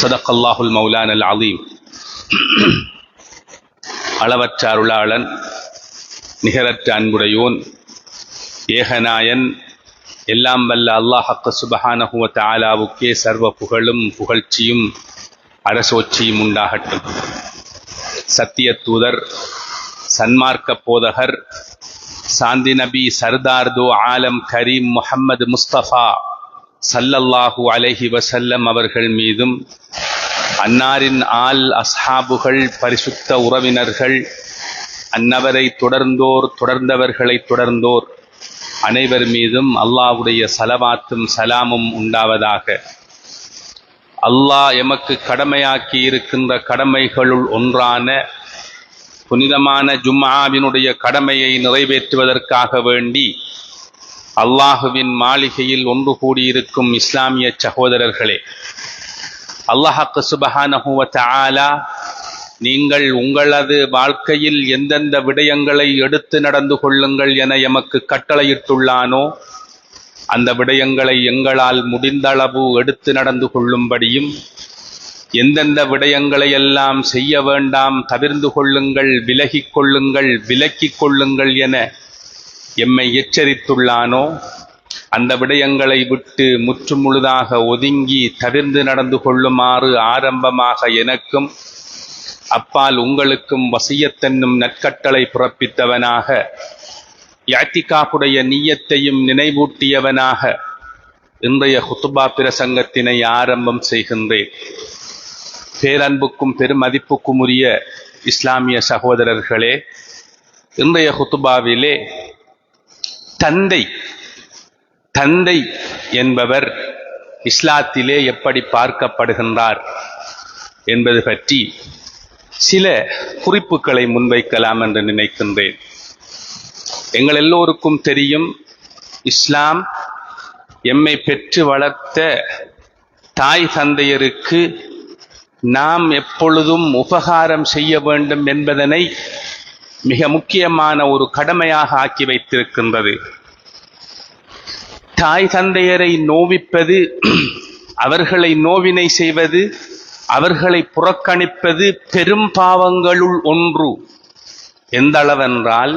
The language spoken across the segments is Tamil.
صدق الله المولانا العظيم. அளவற்ற அருளாளன், நிகரற்ற அன்புடையோன், ஏகநாயன், எல்லாம் வல்ல அல்லாஹ் சுப்ஹானஹு வ தஆலாவுக்கே சர்வ புகழும் புகழ்ச்சியும் அரசோச்சியும் உண்டாகட்டும். சத்திய தூதர், சன்மார்க்க போதகர், சாந்தி நபி சர்தார் தோ ஆலம் கரீம் முஹம்மது முஸ்தபா ஸல்லல்லாஹு அலைஹி வஸல்லம் அவர்கள் மீதும், அன்னாரின் ஆல் அஸ்ஹாபுகள், பரிசுத்த உறவினர்கள், அன்னவரை தொடர்ந்தவர்களை தொடர்ந்தோர் அனைவர் மீதும் அல்லாஹ்வுடைய ஸலவாத்தும் சலாமும் உண்டாவதாக. அல்லாஹ் எமக்கு கடமையாக்கி இருக்கின்ற கடமைகளுள் ஒன்றான புனிதமான ஜும்ஆவினுடைய கடமையை நிறைவேற்றுவதற்காக வேண்டி அல்லாஹுவின் மாளிகையில் ஒன்று கூடியிருக்கும் இஸ்லாமிய சகோதரர்களே, அல்லாஹ் சுப்ஹானஹு வ தஆலா நீங்கள் உங்களது வாழ்க்கையில் எந்தெந்த விடயங்களை எடுத்து நடந்து கொள்ளுங்கள் என எமக்கு கட்டளையிட்டுள்ளானோ அந்த விடயங்களை எங்களால் முடிந்தளவு எடுத்து நடந்து கொள்ளும்படியும், எந்தெந்த விடயங்களை எல்லாம் செய்ய வேண்டாம், தவிர்ந்து கொள்ளுங்கள், விலகிக் கொள்ளுங்கள், விலக்கிக் கொள்ளுங்கள் என எம்மை எச்சரித்துள்ளானோ அந்த விடயங்களை விட்டு முற்றுமுழுதாக ஒதுங்கி தவிர்ந்து நடந்து கொள்ளுமாறு ஆரம்பமாக எனக்கும் அப்பால் உங்களுக்கும் வசியத்தென்னும் நற்கட்டளை பிறப்பித்தவனாக, இஅ்திகாஃபுடைய நிய்யத்தையும் நினைவூட்டியவனாக இன்றைய ஹுத்பா பிரசங்கத்தினை ஆரம்பம் செய்கின்றேன். பேரன்புக்கும் பெருமதிப்புக்கும் உரிய இஸ்லாமிய சகோதரர்களே, இன்றைய ஹுத்பாவிலே தந்தை என்பவர் இஸ்லாத்திலே எப்படி பார்க்கப்படுகின்றார் என்பது பற்றி சில குறிப்புகளை முன்வைக்கலாம் என்று நினைக்கின்றேன். எங்கள் எல்லோருக்கும் தெரியும், இஸ்லாம் எம்மை பெற்று வளர்த்த தாய் தந்தையருக்கு நாம் எப்பொழுதும் உபகாரம் செய்ய வேண்டும் என்பதனை மிக முக்கியமான ஒரு கடமையாக ஆக்கி வைத்திருக்கின்றது. தாய் தந்தையரை நோவிப்பது, அவர்களை நோவினை செய்வது, அவர்களை புறக்கணிப்பது பெரும் பாவங்களுள் ஒன்று. எந்த அளவென்றால்,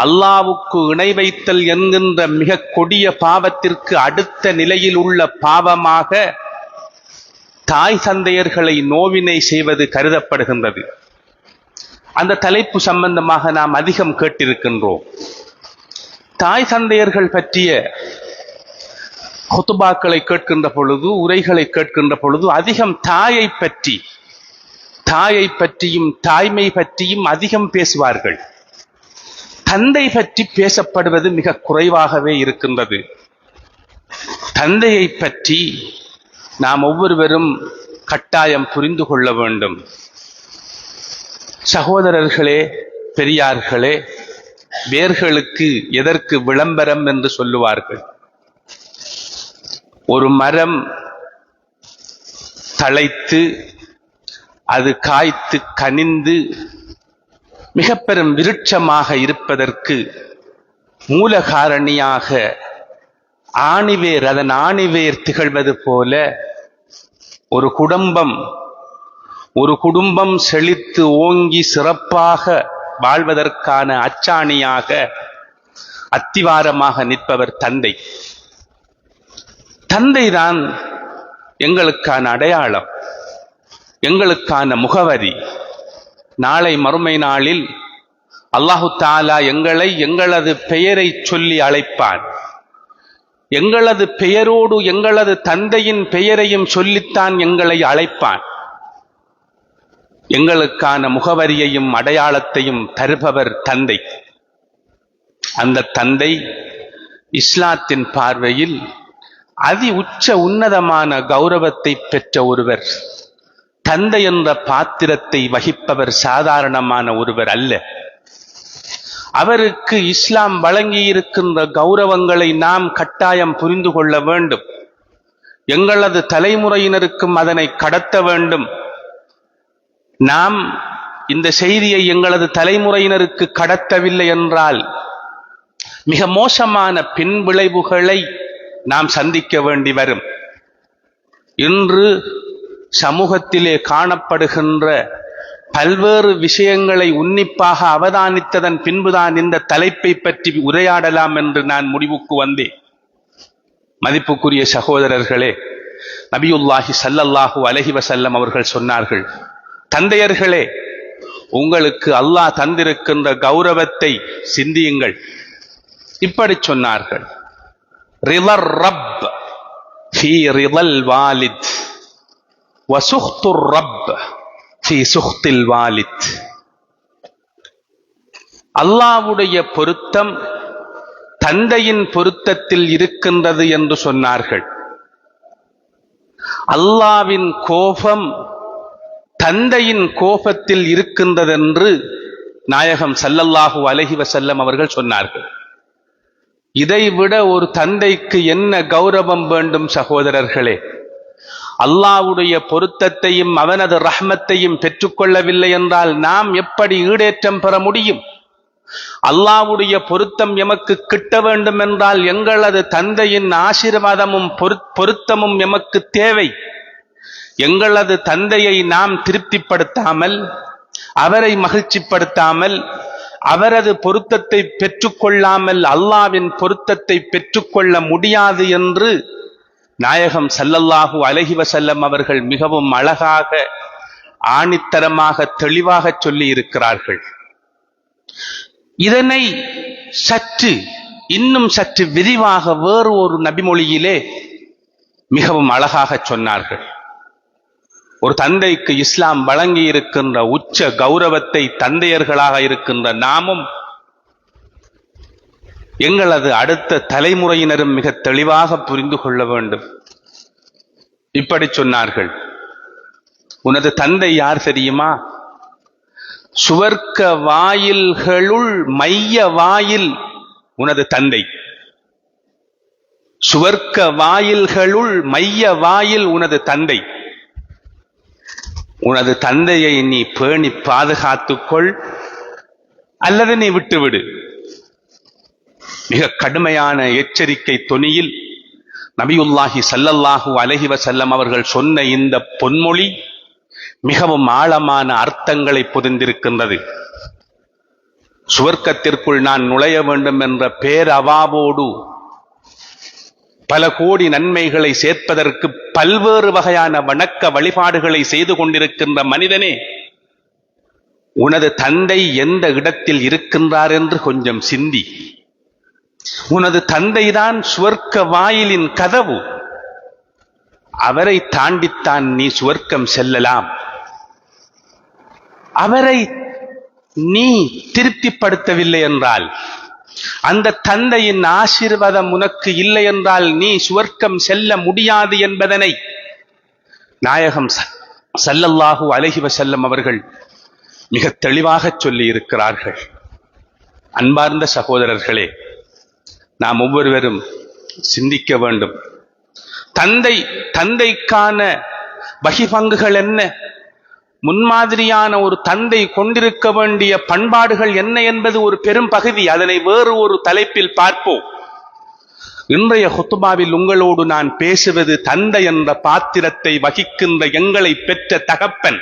அல்லாஹ்வுக்கு இணை வைத்தல் என்கின்ற மிக கொடிய பாவத்திற்கு அடுத்த நிலையில் உள்ள பாவமாக தாய் தந்தையர்களை நோவினை செய்வது கருதப்படுகின்றது. அந்த தலைப்பு சம்பந்தமாக நாம் அதிகம் கேட்டிருக்கின்றோம். தாய் தந்தையர்கள் பற்றிய ஹுத்பாக்களை கேட்கின்ற பொழுது, உரைகளை கேட்கின்ற பொழுது அதிகம் தாயை பற்றியும் தாய்மை பற்றியும் அதிகம் பேசுவார்கள். தந்தை பற்றி பேசப்படுவது மிக குறைவாகவே இருக்கின்றது. தந்தையை பற்றி நாம் ஒவ்வொருவரும் கட்டாயம் புரிந்து கொள்ள வேண்டும். சகோதரர்களே, பெரியார்களே, வேர்களுக்கு எதற்கு விளம்பரம் என்று சொல்லுவார்கள். ஒரு மரம் தழைத்து அது காய்த்து கனிந்து மிக பெரும் விருட்சமாக இருப்பதற்கு மூல காரணியாக அதன் ஆணிவேர் திகழ்வது போல ஒரு குடும்பம் செழித்து ஓங்கி சிறப்பாக வாழ்வதற்கான அச்சாணியாக, அத்திவாரமாக நிற்பவர் தந்தை. தந்தைதான் எங்களுக்கான அடையாளம், எங்களுக்கான முகவரி. நாளை மறுமை நாளில் அல்லாஹு தஆலா எங்களது பெயரை சொல்லி அழைப்பான். எங்களது பெயரோடு எங்களது தந்தையின் பெயரையும் சொல்லித்தான் எங்களை அழைப்பான். எங்களுக்கான முகவரியையும் அடையாளத்தையும் தருபவர் தந்தை. அந்த தந்தை இஸ்லாத்தின் பார்வையில் உன்னதமான கௌரவத்தை பெற்ற ஒருவர். தந்தை என்ற பாத்திரத்தை வகிப்பவர் சாதாரணமான ஒருவர் அல்ல. அவருக்கு இஸ்லாம் வழங்கி இருக்கின்ற கௌரவங்களை நாம் கட்டாயம் புரிந்து கொள்ள வேண்டும். எங்களது தலைமுறையினருக்கும் அதனை கடத்த வேண்டும். நாம் இந்த செய்தியை எங்களது தலைமுறையினருக்கு கடத்தவில்லை என்றால் மிக மோசமான பின்விளைவுகளை நாம் சந்திக்க வேண்டி வரும். இன்று சமூகத்திலே காணப்படுகின்ற பல்வேறு விஷயங்களை உன்னிப்பாக அவதானித்ததன் பின்புதான் இந்த தலைப்பை பற்றி உரையாடலாம் என்று நான் முடிவுக்கு வந்தேன். மதிப்புக்குரிய சகோதரர்களே, நபியுல்லாஹி ஸல்லல்லாஹு அலைஹி வஸல்லம் அவர்கள் சொன்னார்கள், தந்தையர்களே, உங்களுக்கு அல்லாஹ் தந்திருக்கின்ற கௌரவத்தை சிந்தியுங்கள். இப்படி சொன்னார்கள், ரிலர் ரப் ஃபீ ரிலல் வாலித் வ சுஹ்துர் ரப் ஃபீ சுஹ்தில் வாலித். அல்லாஹ்வுடைய பொருத்தம் தந்தையின் பொருத்தத்தில் இருக்கின்றது என்று சொன்னார்கள். அல்லாஹ்வின் கோபம் தந்தையின் கோபத்தில் இருக்கின்றதென்று நாயகம் ஸல்லல்லாஹு அலைஹி வஸல்லம் அவர்கள் சொன்னார்கள். இதைவிட ஒரு தந்தைக்கு என்ன கௌரவம் வேண்டும் சகோதரர்களே? அல்லாஹ்வுடைய பொருத்தத்தையும் அவனது ரஹ்மத்தையும் பெற்றுக்கொள்ளவில்லை என்றால் நாம் எப்படி ஈடேற்றம் பெற முடியும்? அல்லாஹ்வுடைய பொருத்தம் எமக்கு கிட்ட வேண்டும் என்றால் எங்களது தந்தையின் ஆசீர்வாதமும் பொருத்தமும் எமக்கு தேவை. எங்களது தந்தையை நாம் திருப்திப்படுத்தாமல், அவரை மகிழ்ச்சிப்படுத்தாமல், அவரது பொருத்தத்தை பெற்றுக்கொள்ளாமல் அல்லாஹ்வின் பொருத்தத்தை பெற்றுக்கொள்ள முடியாது என்று நாயகம் ஸல்லல்லாஹு அலைஹி வஸல்லம் அவர்கள் மிகவும் அழகாக, ஆணித்தரமாக, தெளிவாக சொல்லி இருக்கிறார்கள். இதனை இன்னும் சற்று விரிவாக வேறு ஒரு நபிமொழியிலே மிகவும் அழகாக சொன்னார்கள். ஒரு தந்தைக்கு இஸ்லாம் வழங்கி இருக்கின்ற உச்ச கௌரவத்தை தந்தையர்களாக இருக்கின்ற நாமும் எங்களது அடுத்த தலைமுறையினரும் மிக தெளிவாக புரிந்து கொள்ள வேண்டும். இப்படி சொன்னார்கள், உனது தந்தை யார் தெரியுமா? சுவர்க்க வாயில்களுள் மைய வாயில் உனது தந்தை. சுவர்க்க வாயில்களுள் மைய வாயில் உனது தந்தை. உனது தந்தையை நீ பேணி பாதுகாத்துக்கொள் அல்லது நீ விட்டுவிடு. மிக கடுமையான எச்சரிக்கை தொனியில் நபியுல்லாஹி ஸல்லல்லாஹு அலைஹி வஸல்லம் அவர்கள் சொன்ன இந்த பொன்மொழி மிகவும் ஆழமான அர்த்தங்களை பொதிந்திருக்கின்றது. சுவர்க்கத்திற்குள் நான் நுழைய வேண்டும் என்ற பேரவாவோடு பல கோடி நன்மைகளை சேர்ப்பதற்கு பல்வேறு வகையான வணக்க வழிபாடுகளை செய்து கொண்டிருக்கின்ற மனிதனே, உனது தந்தை எந்த இடத்தில் இருக்கின்றார் என்று கொஞ்சம் சிந்தி. உனது தந்தைதான் சுவர்க்க வாயிலின் கதவு. அவரை தாண்டித்தான் நீ சுவர்க்கம் செல்லலாம். அவரை நீ திருப்திப்படுத்தவில்லை என்றால், அந்த தந்தையின் ஆசீர்வாதம் உனக்கு இல்லை என்றால் நீ சுவர்க்கம் செல்ல முடியாது என்பதனை நாயகம் ஸல்லல்லாஹு அலைஹி வஸல்லம் அவர்கள் மிக தெளிவாக சொல்லி இருக்கிறார்கள். அன்பார்ந்த சகோதரர்களே, நாம் ஒவ்வொருவரும் சிந்திக்க வேண்டும். தந்தைக்கான வகிபங்குகள் என்ன? முன்மாதிரியான ஒரு தந்தை கொண்டிருக்க வேண்டிய பண்பாடுகள் என்ன என்பது ஒரு பெரும் பகுதி. அதனை வேறு ஒரு தலைப்பில் பார்ப்போம். இன்றைய ஹுத்பாவில் உங்களோடு நான் பேசுவது தந்தை என்ற பாத்திரத்தை வகிக்கின்ற எங்களை பெற்ற தகப்பன்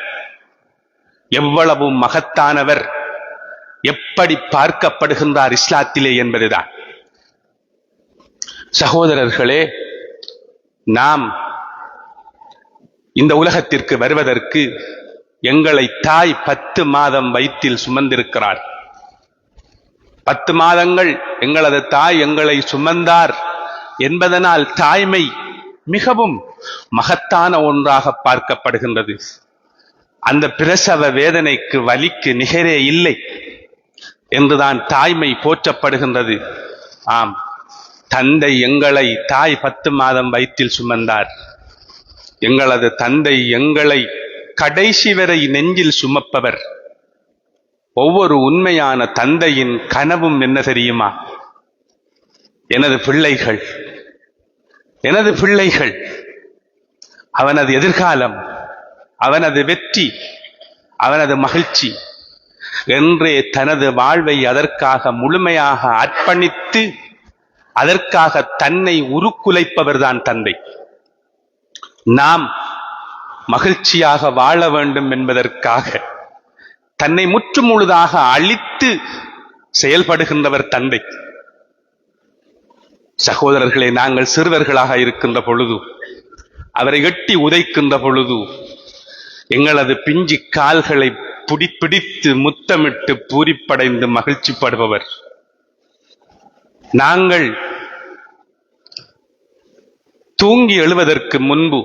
எவ்வளவு மகத்தானவர், எப்படி பார்க்கப்படுகின்றார் இஸ்லாத்திலே என்பதுதான். சகோதரர்களே, நாம் இந்த உலகத்திற்கு வருவதற்கு எங்களை தாய் 10 மாதம் வயிற்றில் சுமந்திருக்கிறார். 10 மாதங்கள் எங்களது தாய் எங்களை சுமந்தார் என்பதனால் தாய்மை மிகவும் மகத்தான ஒன்றாக பார்க்கப்படுகின்றது. அந்த பிரசவ வேதனைக்கு, வலிக்கு நிகரே இல்லை என்றுதான் தாய்மை போற்றப்படுகின்றது. ஆம், தந்தை எங்களை தாய் 10 மாதம் வயிற்றில் சுமந்தார். எங்களது தந்தை எங்களை கடைசி வரை நெஞ்சில் சுமப்பவர். ஒவ்வொரு உண்மையான தந்தையின் கனவும் என்ன தெரியுமா? எனது பிள்ளைகள், அவனது எதிர்காலம், அவனது வெற்றி, அவனது மகிழ்ச்சி என்றே தனது வாழ்வை அதற்காக முழுமையாக அர்ப்பணித்து அதற்காக தன்னை உருக்குலைப்பவர்தான் தந்தை. நாம் மகிழ்ச்சியாக வாழ வேண்டும் என்பதற்காக தன்னை முற்றுமுழுதாக அழித்து செயல்படுகின்றவர் தந்தை. சகோதரர்களே, நாங்கள் சிறுவர்களாக இருக்கின்ற பொழுது, அவரை எட்டி உதைக்கின்ற பொழுது எங்களது பிஞ்சி கால்களை பிடித்து முத்தமிட்டு பூரிப்படைந்து மகிழ்ச்சிப்படுபவர். நாங்கள் தூங்கி எழுவதற்கு முன்பு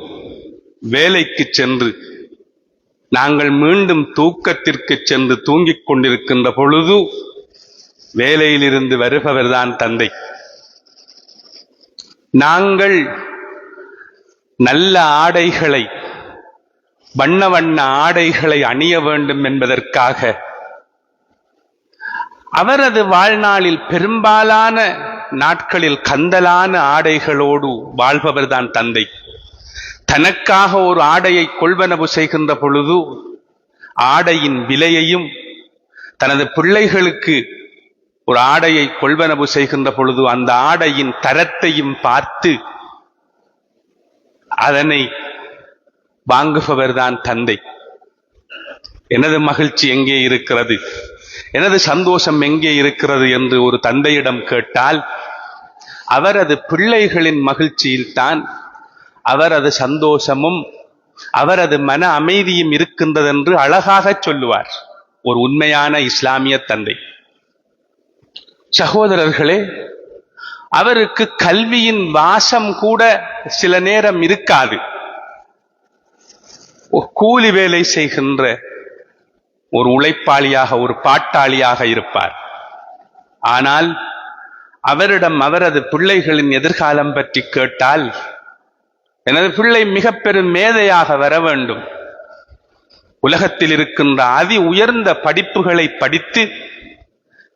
வேலைக்கு சென்று நாங்கள் மீண்டும் தூக்கத்திற்கு சென்று தூங்கிக் கொண்டிருக்கின்ற பொழுது வேலையிலிருந்து வருபவர்தான் தந்தை. நாங்கள் நல்ல ஆடைகளை, வண்ண வண்ண ஆடைகளை அணிய வேண்டும் என்பதற்காக அவரது வாழ்நாளில் பெரும்பாலான நாட்களில் கந்தலான ஆடைகளோடு வாழ்பவர்தான் தந்தை. தனக்காக ஒரு ஆடையை கொள்வனவு செய்கின்ற பொழுது ஆடையின் விலையையும், தனது பிள்ளைகளுக்கு ஒரு ஆடையை கொள்வனவு செய்கின்ற பொழுது அந்த ஆடையின் தரத்தையும் பார்த்து அதனை வாங்குபவர்தான் தந்தை. எனது மகிழ்ச்சி எங்கே இருக்கிறது, எனது சந்தோஷம் எங்கே இருக்கிறது என்று ஒரு தந்தையிடம் கேட்டால் அவரது பிள்ளைகளின் மகிழ்ச்சியில் தான் அவரது சந்தோஷமும் அவரது மன அமைதியும் இருக்கின்றது என்று அழகாக சொல்லுவார் ஒரு உண்மையான இஸ்லாமிய தந்தை. சகோதரர்களே, அவருக்கு கல்வியின் வாசம் கூட சில நேரம் இருக்காது. கூலி வேலை செய்கின்ற ஒரு உழைப்பாளியாக, ஒரு பாட்டாளியாக இருப்பார். ஆனால் அவரிடம் அவரது பிள்ளைகளின் எதிர்காலம் பற்றி கேட்டால், எனது பிள்ளை மிக பெரும் மேதையாக வர வேண்டும், உலகத்தில் இருக்கின்ற அதி உயர்ந்த படிப்புகளை படித்து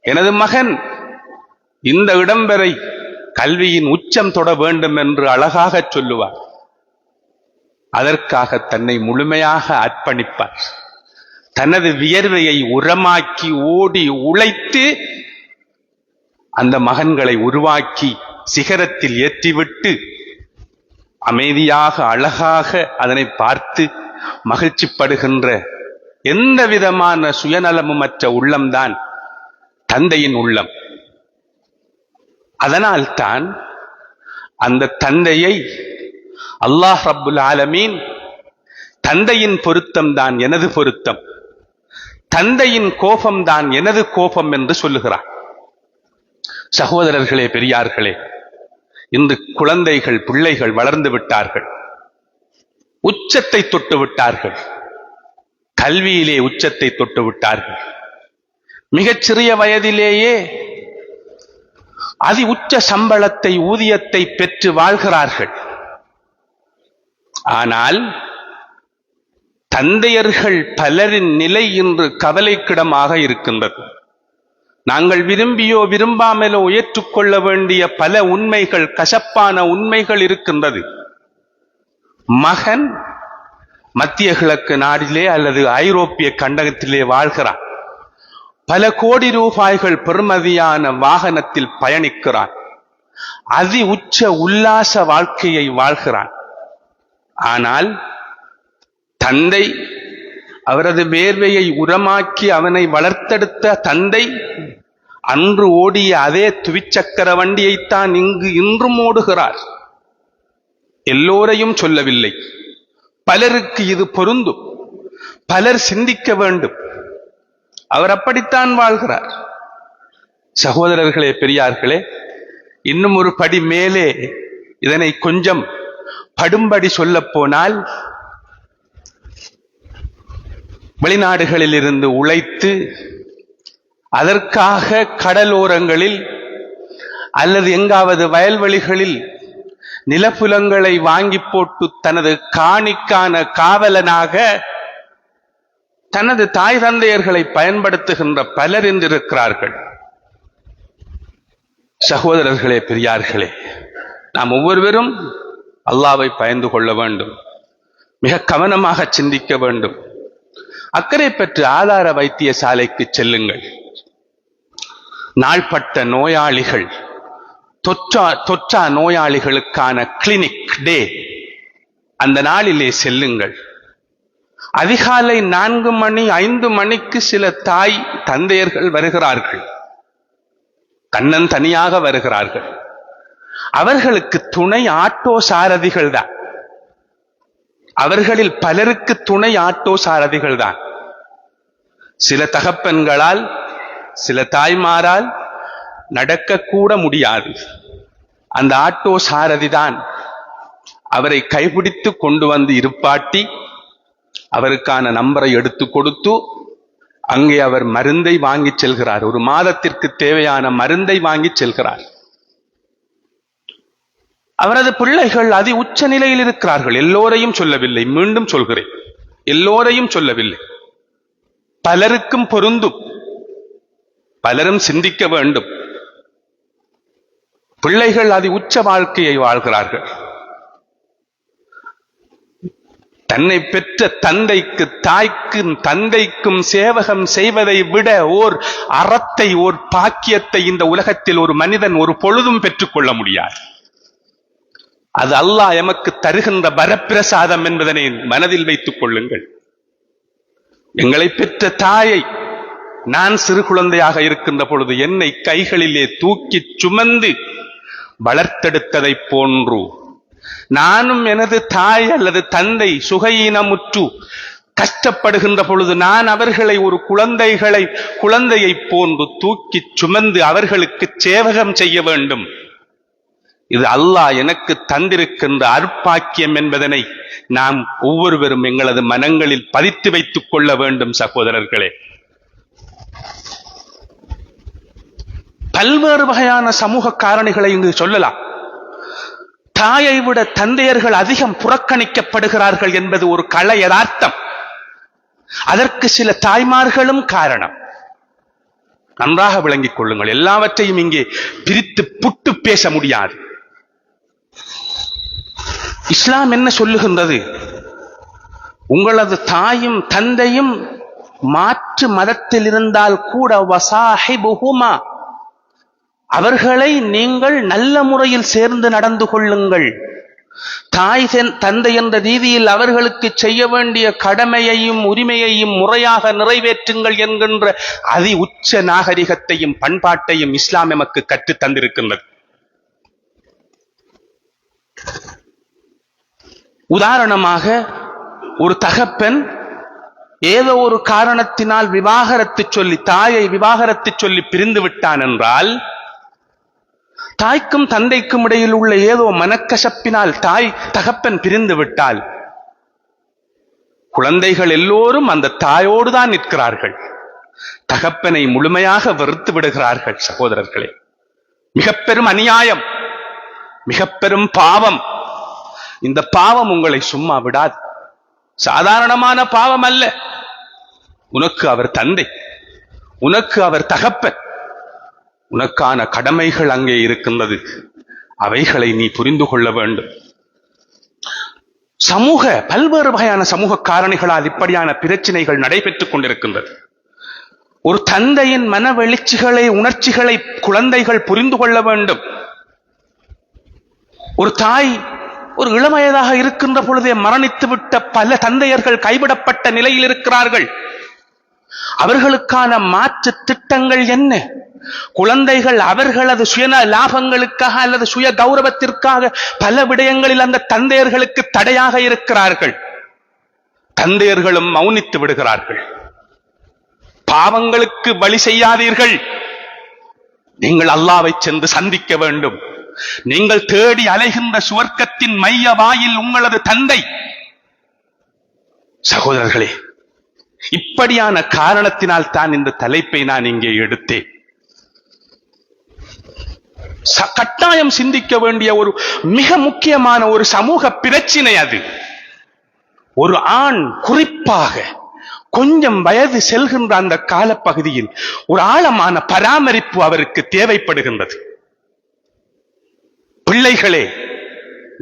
எனது மகன் இந்த இடம் வரை கல்வியின் உச்சம் தொட வேண்டும் என்று அழகாக சொல்லுவார். அதற்காக தன்னை முழுமையாக அர்ப்பணிப்பார். தனது வியர்வையை உரமாக்கி ஓடி உழைத்து அந்த மகன்களை உருவாக்கி சிகரத்தில் ஏற்றிவிட்டு அமைதியாக அழகாக அதனை பார்த்து மகிழ்ச்சிப்படுகின்ற எந்த விதமான சுயநலமுமற்ற உள்ளம்தான் தந்தையின் உள்ளம். அதனால்தான் அந்த தந்தையை அல்லாஹ் ரப்புல் ஆலமீன் தந்தையின் பொருத்தம் தான் எனது பொருத்தம், தந்தையின் கோபம் தான் எனது கோபம் என்று சொல்லுகிறார். சகோதரர்களே, பெரியார்களே, இன்று குழந்தைகள், பிள்ளைகள் வளர்ந்து விட்டார்கள், உச்சத்தை தொட்டு விட்டார்கள், கல்வியிலே உச்சத்தை தொட்டு விட்டார்கள். மிகச் சிறிய வயதிலேயே அதி உச்ச சம்பளத்தை, ஊதியத்தை பெற்று வாழ்கிறார்கள். ஆனால் தந்தையர்கள் பலரின் நிலை இன்று கவலைக்கிடமாக இருக்கின்றது. நாங்கள் விரும்பியோ விரும்பாமலோ ஏற்றுக்கொள்ள வேண்டிய பல உண்மைகள், கசப்பான உண்மைகள் இருக்கின்றது. மகன் மத்திய கிழக்கு நாட்டிலே அல்லது ஐரோப்பிய கண்டத்திலே வாழ்கிறான், பல கோடி ரூபாய்கள் பெறுமதியான வாகனத்தில் பயணிக்கிறான், அதி உச்ச உல்லாச வாழ்க்கையை வாழ்கிறான். ஆனால் தந்தை, அவரது வேர்வையை உரமாக்கி அவனை வளர்த்தெடுத்த தந்தை அன்று ஓடிய அதே துவிச்சக்கர வண்டியைத்தான் இன்றும் ஓடுகிறார். எல்லோரையும் சொல்லவில்லை, பலருக்கு இது பொருந்தும், பலர் சிந்திக்க வேண்டும். அவர் அப்படித்தான் வாழ்கிறார். சகோதரர்களே, பெரியார்களே, இன்னும் ஒரு படி மேலே இதனை கொஞ்சம் படும்படி சொல்ல போனால், வெளிநாடுகளில் இருந்து உழைத்து அதற்காக கடலோரங்களில் அல்லது எங்காவது வயல்வெளிகளில் நிலப்புலங்களை வாங்கி போட்டு தனது காணிக்கான காவலனாக தனது தாய் தந்தையர்களை பயன்படுத்துகின்ற பலர் என்றிருக்கிறார்கள். சகோதரர்களே, பெரியார்களே, நாம் ஒவ்வொருவரும் அல்லாஹ்வை பயந்து கொள்ள வேண்டும், மிக கவனமாக சிந்திக்க வேண்டும். அக்கறை பெற்று ஆதார வைத்தியசாலைக்கு செல்லுங்கள். நாள்பட்ட நோயாளிகள், தொற்றா நோயாளிகளுக்கான கிளினிக் டே, அந்த நாளிலே செல்லுங்கள். அதிகாலை 4 மணி 5 மணிக்கு சில தாய் தந்தையர்கள் வருகிறார்கள், தன்னன் தனியாக வருகிறார்கள். அவர்களுக்கு துணை ஆட்டோ சாரதிகள் தான். அவர்களில் பலருக்கு துணை ஆட்டோ சாரதிகள் தான். சில தகப்பன்களால் சில தாய்மாரால் நடக்கக்கூட முடியாது. அந்த ஆட்டோ சாரதி தான் அவரை கைப்பிடித்து கொண்டு வந்து இருப்பாட்டி அவருக்கான நம்பரை எடுத்து கொடுத்து அங்கே அவர் மருந்தை வாங்கி செல்கிறார். ஒரு மாதத்திற்கு தேவையான மருந்தை வாங்கி செல்கிறார். அவரது பிள்ளைகள் அதி உச்ச நிலையில் இருக்கிறார்கள். எல்லோரையும் சொல்லவில்லை, மீண்டும் சொல்கிறேன், எல்லோரையும் சொல்லவில்லை, பலருக்கும் பொருந்தும், பலரும் சிந்திக்க வேண்டும். பிள்ளைகள் அதி உச்ச வாழ்க்கையை வாழ்கிறார்கள். தன்னை பெற்ற தந்தைக்கு தாய்க்கும் தந்தைக்கும் சேவகம் செய்வதை விட ஓர் அறத்தை ஓர் பாக்கியத்தை இந்த உலகத்தில் ஒரு மனிதன் ஒரு பொழுதும் பெற்றுக்கொள்ள முடியாது. அது அல்லாஹ் எமக்கு தருகின்ற வரப்பிரசாதம் என்பதனை மனதில் வைத்துக் கொள்ளுங்கள். எங்களை பெற்ற தாயை நான் சிறு குழந்தையாக இருக்கின்ற பொழுது என்னை கைகளிலே தூக்கி சுமந்து வளர்த்தெடுத்ததை போன்று நானும் எனது தாய் அல்லது தந்தை சுகையினமுற்று கஷ்டப்படுகின்ற பொழுது நான் அவர்களை ஒரு குழந்தையை போன்று தூக்கி சுமந்து அவர்களுக்கு சேவகம் செய்ய வேண்டும். இது அல்லாஹ் எனக்கு தந்திருக்கின்ற அருட்பாக்கியம் என்பதனை நாம் ஒவ்வொருவரும் எங்களது மனங்களில் பதித்து வைத்துக் கொள்ள வேண்டும். சகோதரர்களே, பல்வேறு வகையான சமூக காரணிகளை இங்கு சொல்லலாம். தாயை விட தந்தையர்கள் அதிகம் புறக்கணிக்கப்படுகிறார்கள் என்பது ஒரு கள யதார்த்தம். அதற்கு சில தாய்மார்களும் காரணம். நன்றாக விளங்கிக் கொள்ளுங்கள். எல்லாவற்றையும் இங்கே பிரித்து புட்டு பேச முடியாது. இஸ்லாம் என்ன சொல்லுகின்றது? உங்களது தாயும் தந்தையும் மாற்று மதத்தில் இருந்தால் கூட வசாஹிபுஹுமா, அவர்களை நீங்கள் நல்ல முறையில் சேர்ந்து நடந்து கொள்ளுங்கள். தாய் தந்தை என்ற ரீதியில் அவர்களுக்கு செய்ய வேண்டிய கடமையையும் உரிமையையும் முறையாக நிறைவேற்றுங்கள் என்கின்ற அதி உச்ச நாகரிகத்தையும் பண்பாட்டையும் இஸ்லாம் எமக்கு கற்றுத் தந்திருக்கின்றது. உதாரணமாக, ஒரு தகப்பன் ஏதோ ஒரு காரணத்தினால் தாயை விவாகரத்து சொல்லி பிரிந்து விட்டான் என்றால், தாய்க்கும் தந்தைக்கும் இடையில் உள்ள ஏதோ மனக்கசப்பினால் தகப்பன் பிரிந்து விட்டால், குழந்தைகள் எல்லோரும் அந்த தாயோடு தான் நிற்கிறார்கள். தகப்பனை முழுமையாக வெறுத்து விடுகிறார்கள். சகோதரர்களே, மிக பெரும் அநியாயம், மிக பெரும் பாவம். இந்த பாவம் உங்களை சும்மா விடாது. சாதாரணமான பாவம் அல்ல. உனக்கு அவர் தந்தை, உனக்கு அவர் தகப்பன், உனக்கான கடமைகள் அங்கே இருக்கின்றது. அவைகளை நீ புரிந்து கொள்ள வேண்டும். பல்வேறு வகையான சமூக காரணிகளால் இப்படியான பிரச்சனைகள் நடைபெற்றுக் கொண்டிருக்கின்றது. ஒரு தந்தையின் மன வெளிச்சிகளை உணர்ச்சிகளை குழந்தைகள் புரிந்து கொள்ள வேண்டும். ஒரு தாய் ஒரு இளவயதாக இருக்கின்ற பொழுதே மரணித்துவிட்ட பல தந்தையர்கள் கைவிடப்பட்ட நிலையில் இருக்கிறார்கள். அவர்களுக்கான மாற்று திட்டங்கள் என்ன? குழந்தைகள் அவர்களது சுய லாபங்களுக்காக அல்லது சுய கௌரவத்திற்காக பல விடயங்களில் அந்த தந்தையர்களுக்கு தடையாக இருக்கிறார்கள். தந்தையர்களும் மௌனித்து விடுகிறார்கள். பாவங்களுக்கு வழி செய்யாதீர்கள். நீங்கள் அல்லாஹ்வை சென்று சந்திக்க வேண்டும். நீங்கள் தேடி அலைகின்ற சுவர்க்கத்தின் மைய வாயில் உங்களது தந்தை. சகோதரர்களே, இப்படியான காரணத்தினால் தான் இந்த தலைப்பை நான் இங்கே எடுத்தேன். கட்டாயம் சிந்திக்க வேண்டிய ஒரு மிக முக்கியமான ஒரு சமூக பிரச்சினை அது. ஒரு ஆண் குறிப்பாக கொஞ்சம் வயது செல்கின்ற அந்த காலப்பகுதியில் ஒரு ஆழமான பராமரிப்பு அவருக்கு தேவைப்படுகின்றது. பிள்ளைகளே,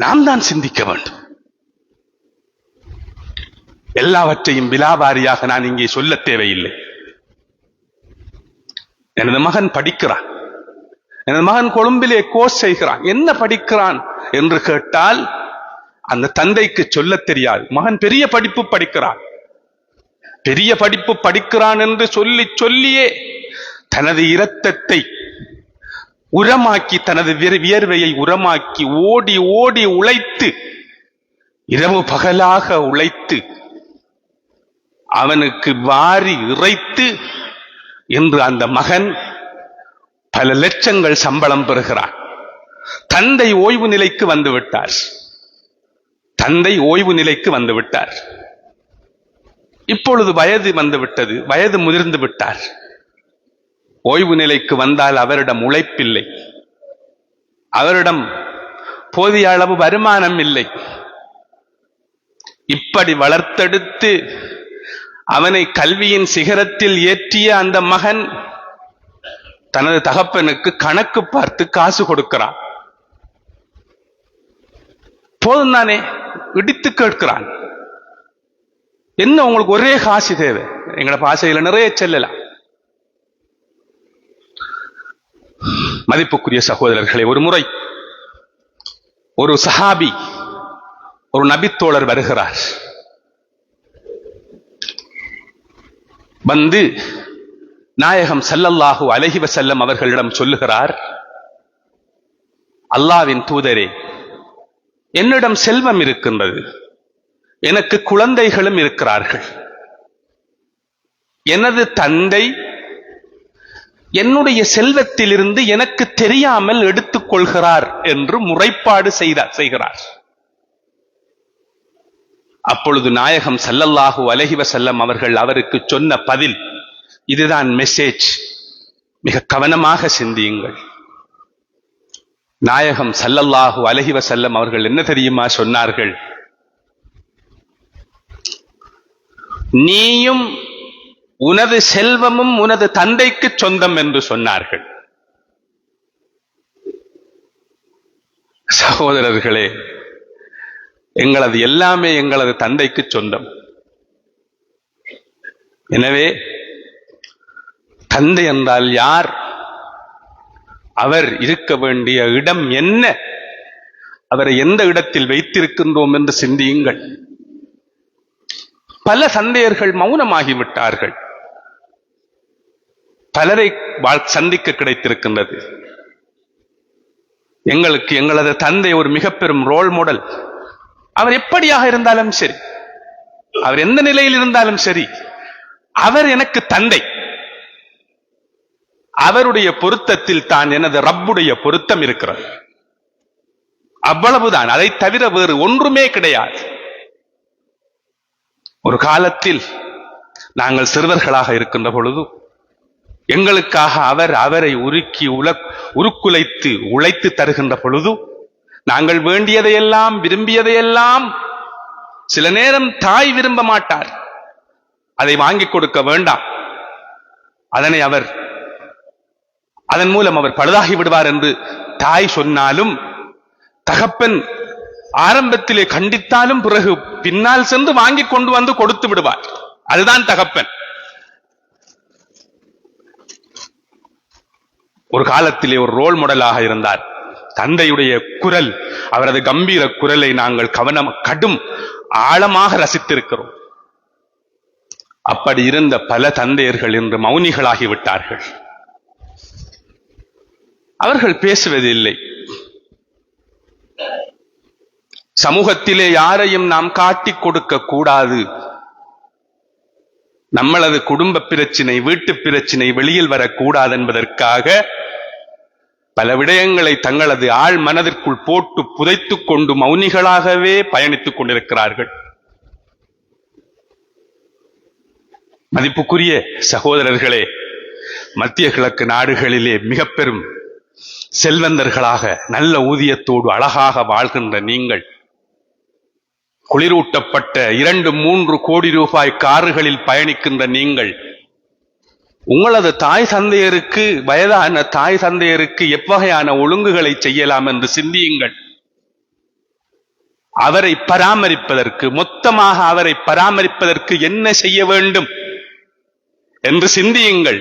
நாம் தான் சிந்திக்க வேண்டும். எல்லாவற்றையும் விலாவாரியாக நான் இங்கே சொல்ல தேவையில்லை. எனது மகன் படிக்கிறான். எனது மகன் கொழும்பிலே கோர்ஸ் செய்கிறான். என்ன படிக்கிறான் என்று கேட்டால் அந்த தந்தைக்கு சொல்ல தெரியாது. மகன் பெரிய படிப்பு படிக்கிறான். பெரிய படிப்பு படிக்கிறான் என்று சொல்லி சொல்லியே தனது இரத்தத்தை உரமாக்கி, தனது வியர்வையை உரமாக்கி ஓடி ஓடி உழைத்து, இரவு பகலாக உழைத்து, அவனுக்கு வாரி இறைத்து இன்று அந்த மகன் பல லட்சங்கள் சம்பளம் பெறுகிறான். தந்தை ஓய்வு நிலைக்கு வந்துவிட்டார். தந்தை ஓய்வு நிலைக்கு வந்துவிட்டார். இப்பொழுது வயது வந்துவிட்டது, வயது முதிர்ந்து விட்டார். ஓய்வு நிலைக்கு வந்தால் அவரிடம் உழைப்பில்லை, அவரிடம் போதிய அளவு வருமானம் இல்லை. இப்படி வளர்த்தெடுத்து அவனை கல்வியின் சிகரத்தில் ஏற்றிய அந்த மகன் தனது தகப்பனுக்கு கணக்கு பார்த்து காசு கொடுக்கிறான். போதும் தானே, இடித்து கேட்கிறான். என்ன உங்களுக்கு ஒரே காசு தேவை? எங்களோட பாசையில நிறைய செல்லலாம். மதிப்புக்குரிய சகோதரர்களே, ஒரு முறை ஒரு சஹாபி, ஒரு நபித்தோழர் வருகிறார். வந்து நாயகம் ஸல்லல்லாஹு அலைஹி வஸல்லம் அவர்களிடம் சொல்லுகிறார், அல்லாஹ்வின் தூதரே, என்னிடம் செல்வம் இருக்கின்றது, எனக்கு குழந்தைகளும் இருக்கிறார்கள். எனது தந்தை என்னுடைய செல்வத்திலிருந்து எனக்கு தெரியாமல் எடுத்துக் கொள்கிறார் என்று முறைப்பாடு செய்கிறார். அப்பொழுது நாயகம் ஸல்லல்லாஹு அலைஹி வஸல்லம் அவர்கள் அவருக்கு சொன்ன பதில் இதுதான் மெசேஜ். மிக கவனமாக சிந்தியுங்கள். நாயகம் ஸல்லல்லாஹு அலைஹி வஸல்லம் அவர்கள் என்ன தெரியுமா சொன்னார்கள்? நீயும் உனது செல்வமும் உனது தந்தைக்கு சொந்தம் என்று சொன்னார்கள். சகோதரர்களே, எங்களது எல்லாமே எங்களது தந்தைக்கு சொந்தம். எனவே தந்தை என்றால் யார், அவர் இருக்க வேண்டிய இடம் என்ன, அவரை எந்த இடத்தில் வைத்திருக்கின்றோம் என்று சிந்தியுங்கள். பல தந்தையர்கள் மௌனமாகிவிட்டார்கள். பலரை சந்திக்க கிடைத்திருக்கின்றது. எங்களுக்கு எங்களது தந்தை ஒரு மிக பெரும் ரோல் மாடல். அவர் எப்படியாக இருந்தாலும் சரி, அவர் எந்த நிலையில் இருந்தாலும் சரி, அவர் எனக்கு தந்தை. அவருடைய பொருத்தத்தில் தான் எனது ரப்புடைய பொருத்தம் இருக்கிறது. அவ்வளவுதான், அதை தவிர வேறு ஒன்றுமே கிடையாது. ஒரு காலத்தில் நாங்கள் சிறுவர்களாக இருக்கின்ற பொழுது எங்களுக்காக அவரை உருக்கி உருக்குலைத்து உழைத்து தருகின்ற பொழுது நாங்கள் வேண்டியதையெல்லாம் விரும்பியதையெல்லாம் சில நேரம் தாய் விரும்ப மாட்டார். அதை வாங்கிக் கொடுக்க வேண்டாம், அதன் மூலம் அவர் பழுதாகி விடுவார் என்று தாய் சொன்னாலும், தகப்பன் ஆரம்பத்திலே கண்டித்தாலும் பிறகு பின்னால் சென்று வாங்கி கொண்டு வந்து கொடுத்து விடுவார். அதுதான் தகப்பன். ஒரு காலத்திலே ஒரு ரோல் மாடலாக இருந்தார் தந்தையுடைய குரல். அவரது கம்பீர குரலை நாங்கள் கடும் ஆழமாக ரசித்திருக்கிறோம். அப்படி இருந்த பல தந்தையர்கள் இன்று மௌனிகளாகிவிட்டார்கள். அவர்கள் பேசுவதில்லை. சமூகத்திலே யாரையும் நாம் காட்டிக் கொடுக்க கூடாது. நம்மளது குடும்ப பிரச்சினை, வீட்டு பிரச்சினை வெளியில் வரக்கூடாது என்பதற்காக பல விடயங்களை தங்களது ஆழ் மனதிற்குள் போட்டு புதைத்துக் கொண்டு மௌனிகளாகவே பயணித்துக் கொண்டிருக்கிறார்கள். மதிப்புக்குரிய சகோதரர்களே, மத்திய கிழக்கு நாடுகளிலே மிக பெரும் செல்வந்தர்களாக நல்ல ஊதியத்தோடு அழகாக வாழ்கின்ற நீங்கள், குளிரூட்டப்பட்ட 2-3 கோடி ரூபாய் கார்களில் பயணிக்கின்ற நீங்கள், உங்களது தாய் தந்தையருக்கு, வயதான தாய் தந்தையருக்கு எவ்வகையான ஒழுங்குகளை செய்யலாம் என்று சிந்தியுங்கள். அவரை பராமரிப்பதற்கு, மொத்தமாக அவரை பராமரிப்பதற்கு என்ன செய்ய வேண்டும் என்று சிந்தியுங்கள்.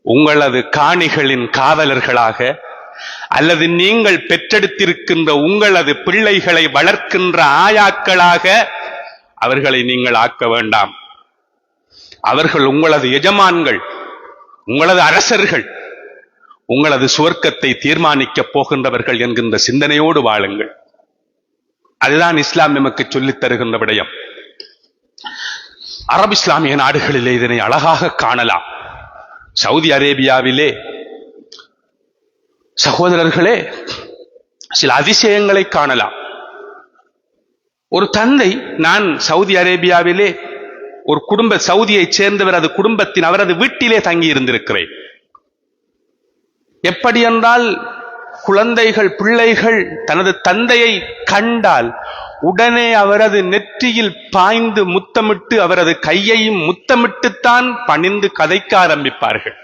உங்களது காணிகளின் காவலர்களாக அல்லது நீங்கள் பெற்றெடுத்திருக்கின்ற உங்களது பிள்ளைகளை வளர்க்கின்ற ஆயாக்களாக அவர்களை நீங்கள் ஆக்க வேண்டாம். அவர்கள் உங்களது எஜமான்கள், உங்களது அரசர்கள், உங்களது சுவர்க்கத்தை தீர்மானிக்கப் போகின்றவர்கள் என்கின்ற சிந்தனையோடு வாழுங்கள். அதுதான் இஸ்லாம் நமக்கு சொல்லித் தருகின்ற விடயம். அரபு இஸ்லாமிய நாடுகளிலே இதனை அழகாக காணலாம். சவுதி அரேபியாவிலே சகோதரர்களே சில அதிசயங்களை காணலாம். ஒரு தந்தை, நான் சவுதி அரேபியாவிலே ஒரு சவுதியைச் சேர்ந்தவர், அது குடும்பத்தின் அவரது வீட்டிலே தங்கி இருந்திருக்கிறேன். எப்படி என்றால், குழந்தைகள், பிள்ளைகள் தனது தந்தையை கண்டால் உடனே அவரது நெற்றியில் பாய்ந்து முத்தமிட்டு அவரது கையையும் முத்தமிட்டுத்தான் பணிந்து கதைக்க ஆரம்பிப்பார்கள்.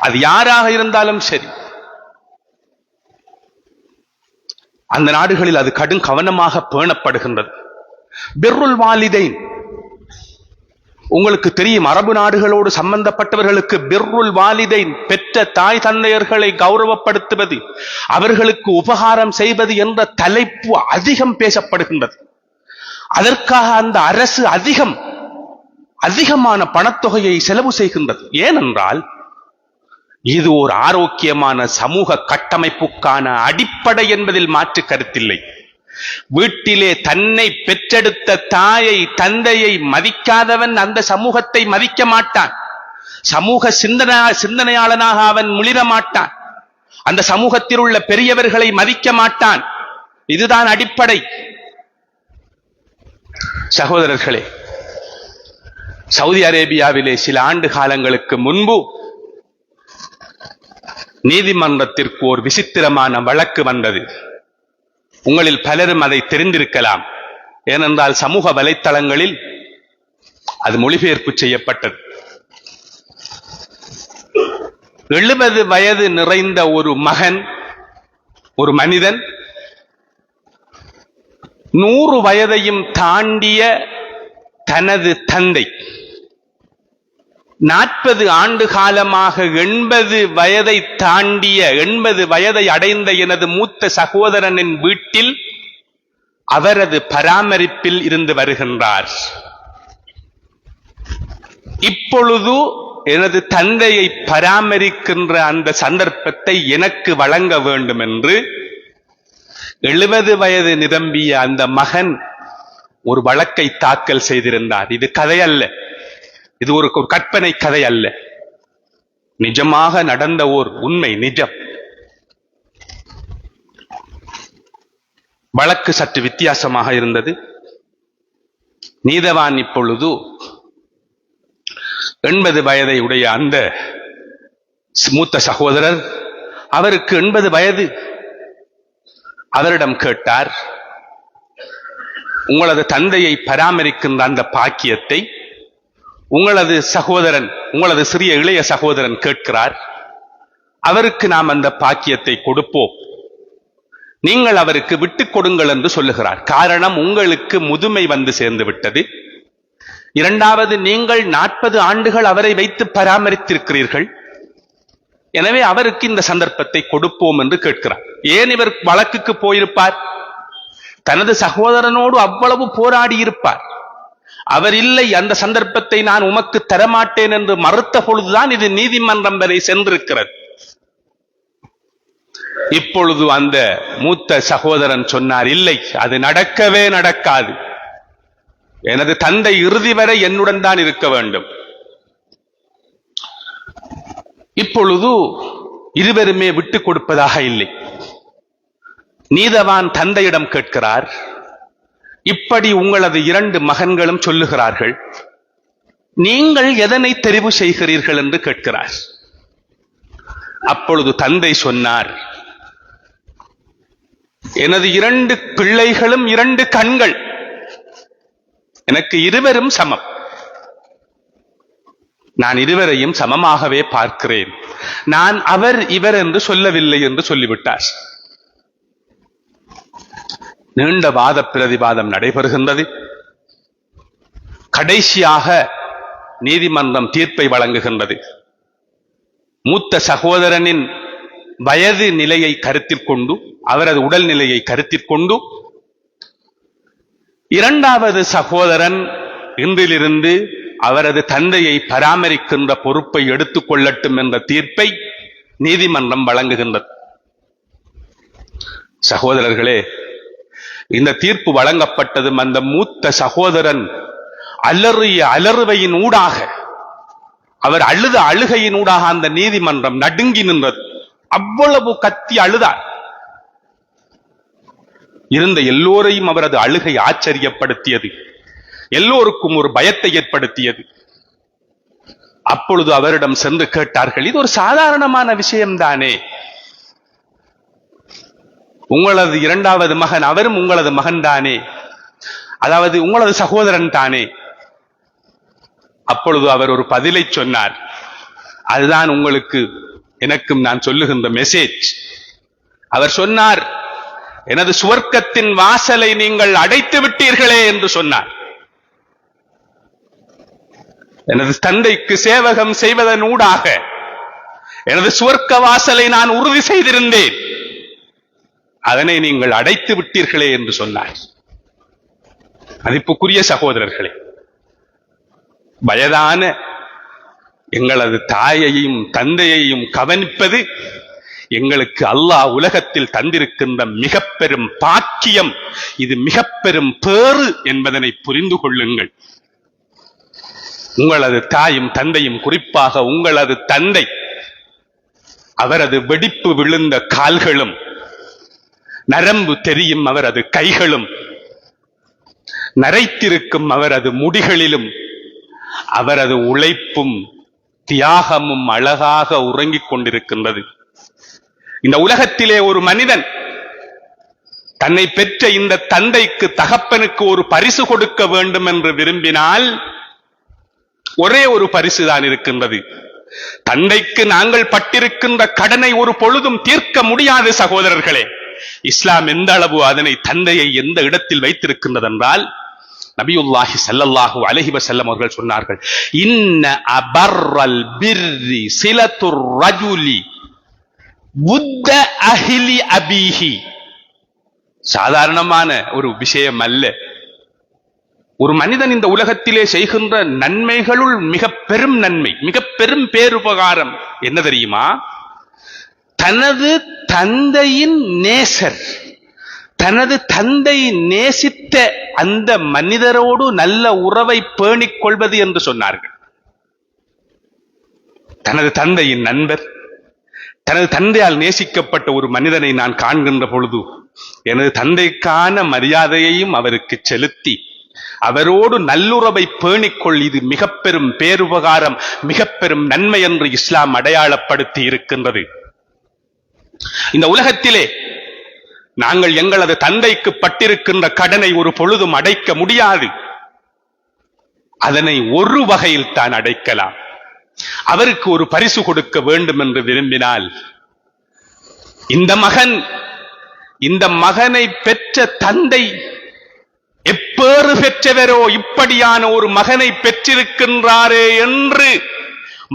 அது யாராக இருந்தாலும் சரி. அந்த நாடுகளில் அது கடும் கவனமாக பேணப்படுகின்றது. பிர்ருல் வாலிதைன், உங்களுக்கு தெரியும், அரபு நாடுகளோடு சம்பந்தப்பட்டவர்களுக்கு பிர்ருல் வாலிதைன், பெற்ற தாய் தந்தையர்களை கௌரவப்படுத்துவது, அவர்களுக்கு உபகாரம் செய்வது என்ற தலைப்பு அதிகம் பேசப்படுகின்றது. அதற்காக அந்த அரசு அதிகமான பணத்தொகையை செலவு செய்கின்றது. ஏனென்றால் இது ஒரு ஆரோக்கியமான சமூக கட்டமைப்புக்கான அடிப்படை என்பதில் மாற்று கருத்தில்லை. வீட்டிலே தன்னை பெற்றெடுத்த தாயை, தந்தையை மதிக்காதவன் அந்த சமூகத்தை மதிக்க மாட்டான். சமூக சிந்தனையாளனாக அவன் மிளிர மாட்டான். அந்த சமூகத்தில் உள்ள பெரியவர்களை மதிக்க மாட்டான். இதுதான் அடிப்படை. சகோதரர்களே, சவுதி அரேபியாவிலே சில ஆண்டு காலங்களுக்கு முன்பு நீதிமன்றத்திற்கு ஒரு விசித்திரமான வழக்கு வந்தது. உங்களில் பலரும் அதை தெரிந்திருக்கலாம். ஏனென்றால் சமூக வலைத்தளங்களில் அது மொழிபெயர்ப்பு செய்யப்பட்டது. 70 வயது நிறைந்த ஒரு மனிதன் 100 வயதையும் தாண்டிய தனது தந்தை, 40 ஆண்டு காலமாக 80 வயதை தாண்டிய 80 வயதை அடைந்த எனது மூத்த சகோதரனின் வீட்டில் அவரது பராமரிப்பில் இருந்து வருகின்றார். இப்பொழுது எனது தந்தையை பராமரிக்கின்ற அந்த சந்தர்ப்பத்தை எனக்கு வழங்க வேண்டும் என்று 70 வயது நிரம்பிய அந்த மகன் ஒரு வழக்கை தாக்கல் செய்திருந்தார். இது கதை அல்ல, இது ஒரு கற்பனை கதை அல்ல, நிஜமாக நடந்த ஓர் உண்மை, நிஜம். வழக்கு சற்று வித்தியாசமாக இருந்தது. நீதவான் இப்பொழுது 80 வயதை உடைய அந்த மூத்த சகோதரர், அவருக்கு 80 வயது, அவரிடம் கேட்டார், உங்களது தந்தையை பராமரிக்கின்ற அந்த பாக்கியத்தை உங்களது சகோதரன், உங்களது சிறிய இளைய சகோதரன் கேட்கிறார். அவருக்கு நாம் அந்த பாக்கியத்தை கொடுப்போம், நீங்கள் அவருக்கு விட்டுக் கொடுங்கள் என்று சொல்லுகிறார். காரணம், உங்களுக்கு முதுமை வந்து சேர்ந்து விட்டது. இரண்டாவது, நீங்கள் 40 ஆண்டுகள் அவரை வைத்து பராமரித்திருக்கிறீர்கள். எனவே அவருக்கு இந்த சந்தர்ப்பத்தை கொடுப்போம் என்று கேட்கிறார். ஏன் இவர் வழக்குக்கு போயிருப்பார்? தனது சகோதரனோடு அவ்வளவு போராடி இருப்பார். அவர் இல்லை, அந்த சந்தர்ப்பத்தை நான் உமக்கு தரமாட்டேன் என்று மறுத்த பொழுதுதான் இது நீதிமன்றம் வரை சென்றிருக்கிறது. இப்பொழுது அந்த மூத்த சகோதரன் சொன்னார், இல்லை, அது நடக்கவே நடக்காது. எனது தந்தை இறுதி வரை என்னுடன் தான் இருக்க வேண்டும். இப்பொழுது இருவருமே விட்டுக் கொடுப்பதாக இல்லை. நீதவான் தந்தையிடம் கேட்கிறார், இப்படி உங்களது 2 மகன்களும் சொல்லுகிறார்கள், நீங்கள் எதனை தெரிவு செய்கிறீர்கள் என்று கேட்கிறார். அப்பொழுது தந்தை சொன்னார், எனது 2 பிள்ளைகளும் 2 கண்கள், எனக்கு இருவரும் சமம், நான் இருவரையும் சமமாகவே பார்க்கிறேன், நான் அவர் இவர் என்று சொல்லவில்லை என்று சொல்லிவிட்டார். நீண்ட வாத பிரதிவாதம் நடைபெறுகின்றது. கடைசியாக நீதிமன்றம் தீர்ப்பை வழங்குகின்றது. மூத்த சகோதரனின் வயது நிலையை கருத்தில் கொண்டு, அவரது உடல் நிலையை கருத்தில் கொண்டு, இரண்டாவது சகோதரன் இன்றிலிருந்து அவரது தந்தையை பராமரிக்கின்ற பொறுப்பை எடுத்துக் கொள்ளட்டும் என்ற தீர்ப்பை நீதிமன்றம் வழங்குகின்றது. சகோதரர்களே, இந்த தீர்ப்பு வழங்கப்பட்டதும் அந்த மூத்த சகோதரன் அலறிய அலறுவையின் ஊடாக, அவர் அழுத அழுகையின் ஊடாக அந்த நீதிமன்றம் நடுங்கி நின்றது. அவ்வளவு கத்தி அழுதார். இருந்த எல்லோரையும் அவரது அழுகை ஆச்சரியப்படுத்தியது, எல்லோருக்கும் ஒரு பயத்தை ஏற்படுத்தியது. அப்பொழுது அவரிடம் சென்று கேட்டார்கள், இது ஒரு சாதாரணமான விஷயம்தானே, உங்களது இரண்டாவது மகன், அவரும் உங்களது மகன் தானே, அதாவது உங்களது சகோதரன் தானே. அப்பொழுது அவர் ஒரு பதிலை சொன்னார். அதுதான் உங்களுக்கு எனக்கும் நான் சொல்லுகின்ற மெசேஜ். அவர் சொன்னார், எனது சுவர்க்கத்தின் வாசலை நீங்கள் அடைத்து விட்டீர்களே என்று சொன்னார். எனது தந்தைக்கு சேவகம் செய்வதன் ஊடாக எனது சுவர்க்க வாசலை நான் உறுதி செய்திருந்தேன், அதனை நீங்கள் அடைத்து விட்டீர்களே என்று சொன்னார். மதிப்புக்குரிய சகோதரர்களே, வயதான எங்களது தாயையும் தந்தையையும் கவனிப்பது எங்களுக்கு அல்லாஹ் உலகத்தில் தந்திருக்கின்ற மிக பெரும் பாக்கியம். இது மிக பெரும் பேறு என்பதனை புரிந்து கொள்ளுங்கள். உங்களது தாயும் தந்தையும், குறிப்பாக உங்களது தந்தை, அவரது வெடிப்பு விழுந்த கால்களும், நரம்பு தெரியும் அவரது கைகளும், நரைத்திருக்கும் அவரது முடிகளிலும் அவரது உழைப்பும் தியாகமும் அழகாக உறங்கிக் கொண்டிருக்கின்றது. இந்த உலகத்திலே ஒரு மனிதன் தன்னை பெற்ற இந்த தந்தைக்கு, தகப்பனுக்கு ஒரு பரிசு கொடுக்க வேண்டும் என்று விரும்பினால் ஒரே ஒரு பரிசு தான் இருக்கின்றது. தந்தைக்கு நாங்கள் பட்டிருக்கின்ற கடனை ஒரு பொழுதும் தீர்க்க முடியாது சகோதரர்களே. இஸ்லாம் எந்த அளவு அதனை, தந்தையை எந்த இடத்தில் வைத்திருக்கின்றது என்றால், நபியுல்லாஹி ஸல்லல்லாஹு அலைஹி வஸல்லம் அவர்கள் சொன்னார்கள், இன்ன அபர்ரல் பிர்ரி சிலத்துர் ரஜுலி புத்த அஹிலி அபீஹி. சாதாரணமான ஒரு விஷயம் அல்ல. ஒரு மனிதன் இந்த உலகத்திலே செய்கின்ற நன்மைகளுள் மிக பெரும் நன்மை, மிக பெரும் பேருபகாரம் என்ன தெரியுமா? தனது தந்தையின் நேசர், தனது தந்தை நேசித்த அந்த மனிதரோடு நல்ல உறவை பேணிக் கொள்வது என்று சொன்னார்கள். தனது தந்தையின் நண்பர், தனது தந்தையால் நேசிக்கப்பட்ட ஒரு மனிதனை நான் காண்கின்ற பொழுது எனது தந்தைக்கான மரியாதையையும் அவருக்கு செலுத்தி அவரோடு நல்லுறவை பேணிக்கொள், இது மிக பெரும் பேருபகாரம், மிக பெரும் நன்மை என்று இஸ்லாம் அடையாளப்படுத்தி இருக்கின்றது. இந்த உலகத்திலே நாங்கள் எங்களது தந்தைக்கு பட்டிருக்கின்ற கடனை ஒரு பொழுதும் அடைக்க முடியாது. அதனை ஒரு வகையில் தான் அடைக்கலாம். அவருக்கு ஒரு பரிசு கொடுக்க வேண்டும் என்று விரும்பினால், இந்த மகனை பெற்ற தந்தை எப்பேறு பெற்றவரோ, இப்படியான ஒரு மகனை பெற்றிருக்கின்றாரே என்று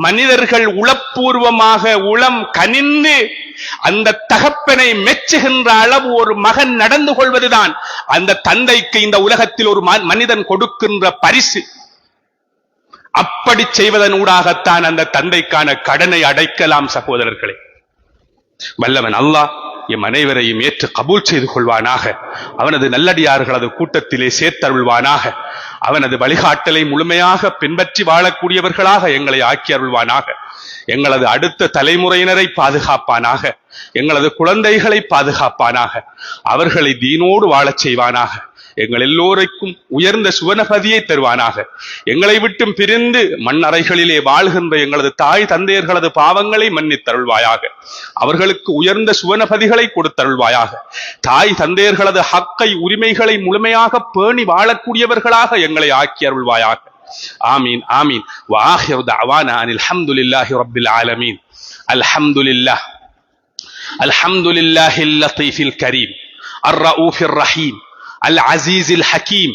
மனிதர்கள் உளப்பூர்வமாக உளம் கனிந்து அந்த தகப்பனை மெச்சுகின்ற அளவு ஒரு மகன் நடந்து கொள்வதுதான் அந்த தந்தைக்கு இந்த உலகத்தில் ஒரு மனிதன் கொடுக்கின்ற பரிசு. அப்படி செய்வதன் ஊடாகத்தான் அந்த தந்தைக்கான கடனை அடைக்கலாம். சகோதரர்களே, வல்லவன் அல்லாஹ் எம் அனைவரையும் ஏற்று கபூல் செய்து கொள்வானாக. அவனது நல்லடியார்களது கூட்டத்திலே சேர்த்தருள்வானாக. அவனது வழிகாட்டலை முழுமையாக பின்பற்றி வாழக்கூடியவர்களாக எங்களை ஆக்கி அருள்வானாக. எங்களது அடுத்த தலைமுறையினரை பாதுகாப்பானாக. எங்களது குழந்தைகளை பாதுகாப்பானாக. அவர்களை தீனோடு வாழச் செய்வானாக. எங்கள் எல்லோருக்கும் உயர்ந்த சுவனபதியை தருவானாக. எங்களை விட்டும் பிரிந்து மண்ணறைகளிலே வாழ்கின்ற எங்களது தாய் தந்தையர்களது பாவங்களை மன்னித்தருள்வாயாக. அவர்களுக்கு உயர்ந்த சுவனபதிகளை கொடுத்தருள்வாயாக. தாய் தந்தையர்களது ஹக்கை, உரிமைகளை முழுமையாக பேணி வாழக்கூடியவர்களாக எங்களை ஆக்கி அருள்வாயாக. ஆமீன் ஆமீன். வஆஹிரு தஅவானா அனில் ஹம்துலில்லாஹி ரப்பில் ஆலமீன். அல்ஹம்துலில்லாஹ் அல்ஹம்துலில்லாஹில் லத்தீஃபில் கரீம் அர்-ரഊஃபிர் ரஹீம் العزيز الحكيم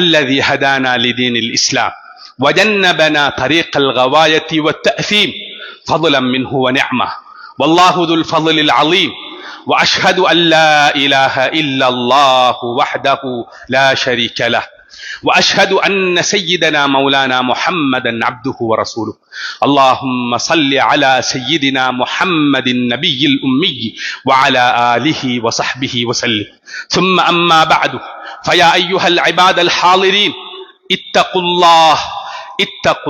الذي هدانا لدين الإسلام وجنبنا طريق الغواية والتأثيم فضلا منه ونعمة والله ذو الفضل العظيم وأشهد أن لا إله إلا الله وحده لا شريك له وأشهد أن سيدنا مولانا محمدا عبده ورسوله. اللهم صل على سيدنا محمد النبي الأمي وعلى آله وصحبه وسلم. ثم أما بعد، فيا أيها العباد الحاضرين، اتقوا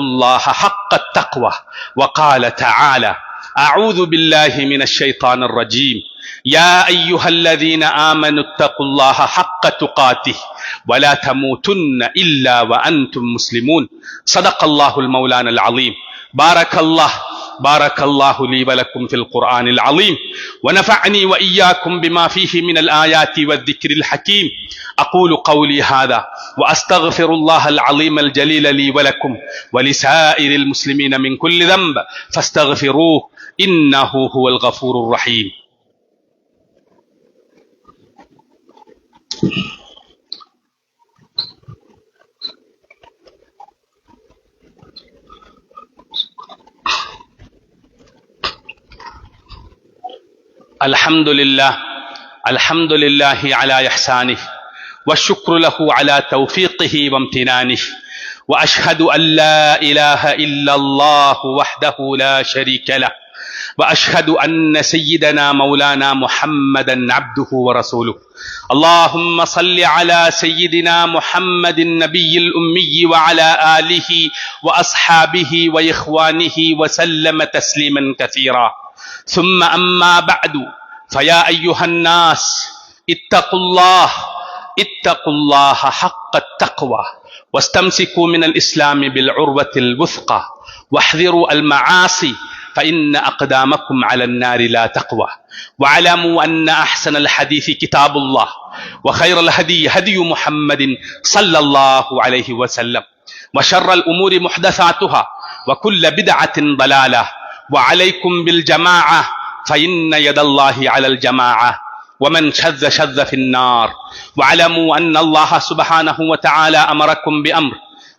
الله حق التقوى. وقال تعالى: أعوذ بالله من الشيطان الرجيم: يا أيها الذين آمنوا اتقوا الله حق تقاته ولا تموتن إلا وأنتم مسلمون. صدق الله المولانا العظيم. بارك الله لي ولكم في القرآن العظيم، ونفعني وإياكم بما فيه من الآيات والذكر الحكيم. أقول قولي هذا وأستغفر الله العظيم الجليل لي ولكم ولسائر المسلمين من كل ذنب فاستغفروه إنه هو الغفور الرحيم. الحمد لله على إحسانه، والشكر له على توفيقه وامتنانه، وأشهد أن لا إله إلا الله وحده لا شريك له، وأشهد أن سيدنا مولانا محمدا عبده ورسوله. اللهم صل على سيدنا محمد النبي الأمي وعلى آله وأصحابه وإخوانه وسلم تسليما كثيرا. ثم أما بعد، فيا أيها الناس، اتقوا الله حق التقوى، واستمسكوا من الإسلام بالعروة الوثقى، واحذروا المعاصي فإن أقدامكم على النار لا تقوى. واعلموا أن أحسن الحديث كتاب الله، وخير الهدي هدي محمد صلى الله عليه وسلم، وشر الأمور محدثاتها، وكل بدعة ضلالة. وعليكم بالجماعة فإن يد الله على الجماعة، ومن شذ في النار. واعلموا أن الله سبحانه وتعالى أمركم بأمر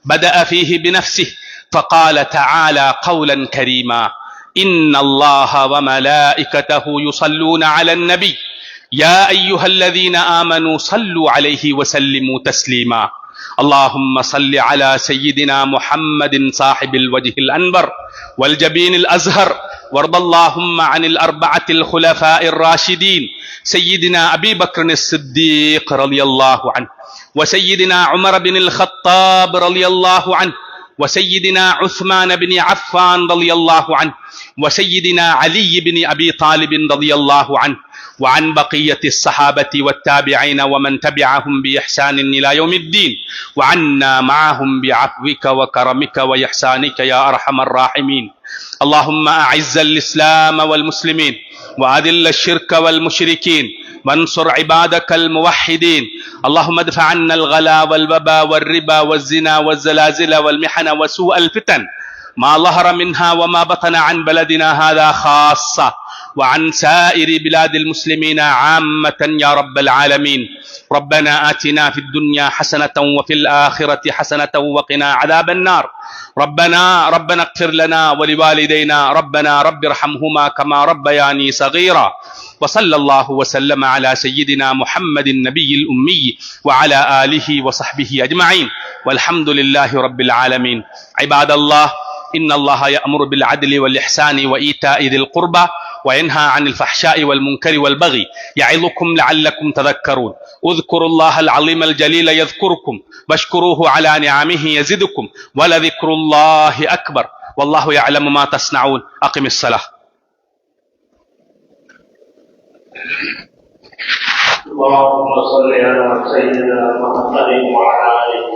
بدأ فيه بنفسه، فقال تعالى قولا كريما: إن الله وملائكته يصلون على النبي يا أيها الذين آمنوا صلوا عليه وسلموا تسليما. اللهم صل على سيدنا محمد صاحب الوجه الأنور والجبين الأزهر، وارض اللهم عن الأربعة الخلفاء الراشدين، سيدنا أبي بكر الصديق رضي الله عنه، وسيدنا عمر بن الخطاب رضي الله عنه، وسيدنا عثمان بن عفان رضي الله عنه، وسيدنا علي بن أبي طالب رضي الله عنه، وعن بقية الصحابة والتابعين ومن تبعهم بإحسان إلى يوم الدين، وعنا معهم بعفوك وكرمك وإحسانك يا أرحم الراحمين. اللهم أعز الإسلام والمسلمين، وأذل الشرك والمشركين، وانصر عبادك الموحدين. اللهم ادفع عنا الغلا والوبا والربا والزنا والزلازل والمحن وسوء الفتن ما ظهر منها وما بطن عن بلدنا هذا خاصة، وعن سائر بلاد المسلمين عامة يا رب العالمين. ربنا آتنا في الدنيا حسنة وفي الآخرة حسنة وقنا عذاب النار. ربنا اغفر لنا ولوالدينا، ربنا رب ارحمهما كما ربياني صغيرا. وصلى الله وسلم على سيدنا محمد النبي الأمي وعلى آله وصحبه أجمعين، والحمد لله رب العالمين. عباد الله، إن الله يأمر بالعدل والإحسان وإيتاء ذي القربى، وينهى عن الفحشاء والمنكر والبغي، يعظكم لعلكم تذكرون. اذكروا الله العظيم الجليل يذكركم، واشكروه على نعمه يزدكم، ولذكر الله أكبر، والله يعلم ما تصنعون. أقم الصلاة. اللهم صل على سيدنا محمد وعلى آله